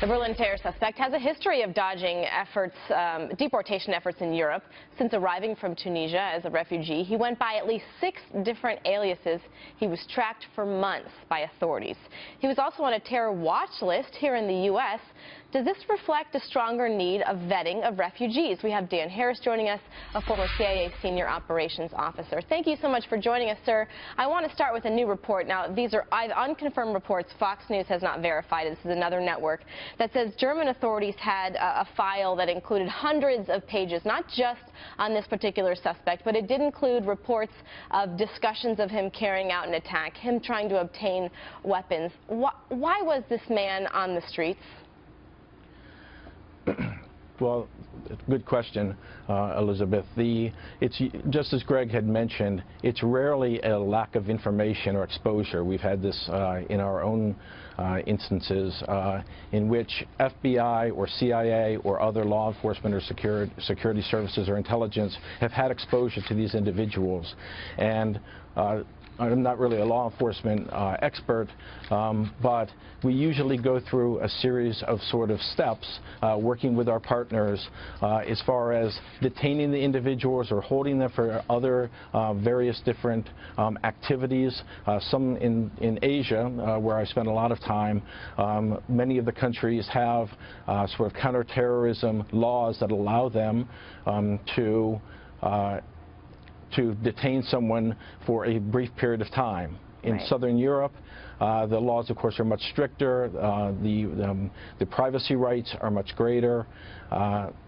The Berlin terror suspect has a history of dodging deportation efforts in Europe. Since arriving from Tunisia as a refugee, he went by at least 6 different aliases. He was tracked for months by authorities. He was also on a terror watch list here in the U.S. Does this reflect a stronger need of vetting of refugees? We have Dan Harris joining us, a former CIA senior operations officer. Thank you so much for joining us, sir. I want to start with a new report. Now, these are unconfirmed reports. Fox News has not verified it. This is another network that says German authorities had a file that included hundreds of pages, not just on this particular suspect, but it did include reports of discussions of him carrying out an attack, him trying to obtain weapons. Why was this man on the streets? Well, good question, Elizabeth. It's just as Greg had mentioned, it's rarely a lack of information or exposure. We've had this in our own instances in which FBI or CIA or other law enforcement or security services or intelligence have had exposure to these individuals. And I'm not really a law enforcement expert, but we usually go through a series of sort of steps working with our partners as far as detaining the individuals or holding them for other various different activities. Some in Asia, where I spend a lot of time, many of the countries have sort of counterterrorism laws that allow them to detain someone for a brief period of time. In Southern Europe, the laws, of course, are much stricter. The privacy rights are much greater,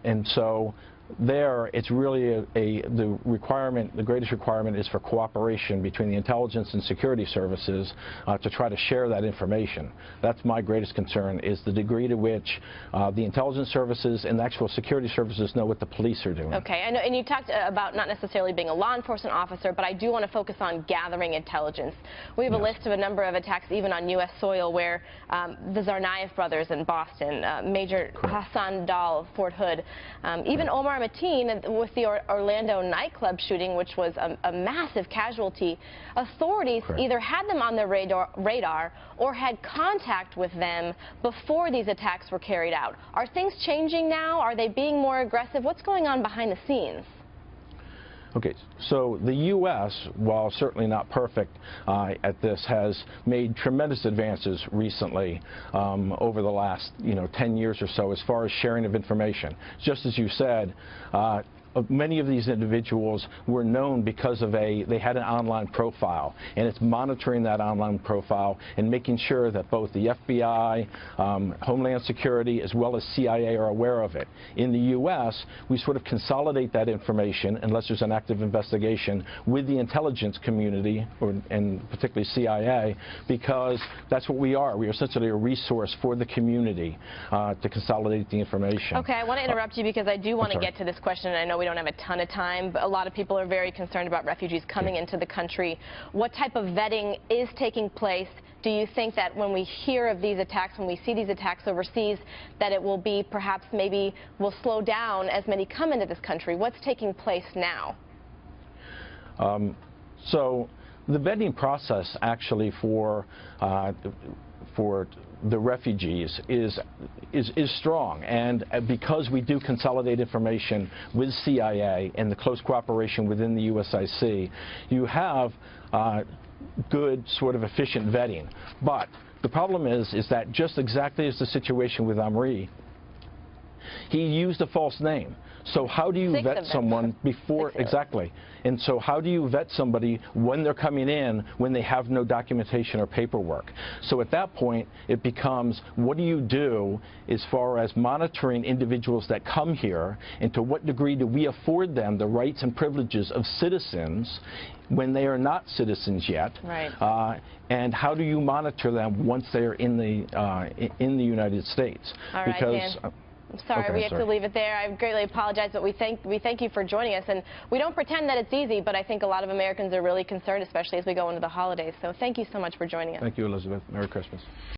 and so there, it's really the greatest requirement is for cooperation between the intelligence and security services to try to share that information. That's my greatest concern, is the degree to which the intelligence services and the actual security services know what the police are doing. Okay, I know, and you talked about not necessarily being a law enforcement officer, but I do want to focus on gathering intelligence. We have a list of a number of attacks even on U.S. soil where the Tsarnaev brothers in Boston, Major Hassan Dal, Fort Hood, even Omar Mateen with the Orlando nightclub shooting, which was a massive casualty. Authorities either had them on their radar or had contact with them before these attacks were carried out. Are things changing now? Are they being more aggressive? What's going on behind the scenes? Okay, so the U.S., while certainly not perfect at this, has made tremendous advances recently over the last 10 years or so as far as sharing of information. Just as you said, many of these individuals were known because of they had an online profile, and it's monitoring that online profile and making sure that both the FBI, Homeland Security, as well as CIA are aware of it. In the U.S., we sort of consolidate that information, unless there's an active investigation, with the intelligence community, and particularly CIA, because that's what we are. We are essentially a resource for the community to consolidate the information. Okay, I want to interrupt you because I do want to get to this question, and I know we don't have a ton of time, but a lot of people are very concerned about refugees coming into the country. What type of vetting is taking place? Do you think that when we hear of these attacks, when we see these attacks overseas, that it will be perhaps maybe will slow down as many come into this country? What's taking place now? So the vetting process actually for the refugees is strong, and because we do consolidate information with CIA and the close cooperation within the USIC, you have good sort of efficient vetting. But the problem is that just exactly as the situation with Amri, he used a false name. So how do you vet someone before? Exactly. And so how do you vet somebody when they're coming in when they have no documentation or paperwork? So at that point, it becomes, what do you do as far as monitoring individuals that come here, and to what degree do we afford them the rights and privileges of citizens when they are not citizens yet? Right. And how do you monitor them once they are in the United States? All right, because Dan. I'm sorry, we have to leave it there. I greatly apologize, but we thank you for joining us. And we don't pretend that it's easy, but I think a lot of Americans are really concerned, especially as we go into the holidays. So thank you so much for joining us. Thank you, Elizabeth. Merry Christmas.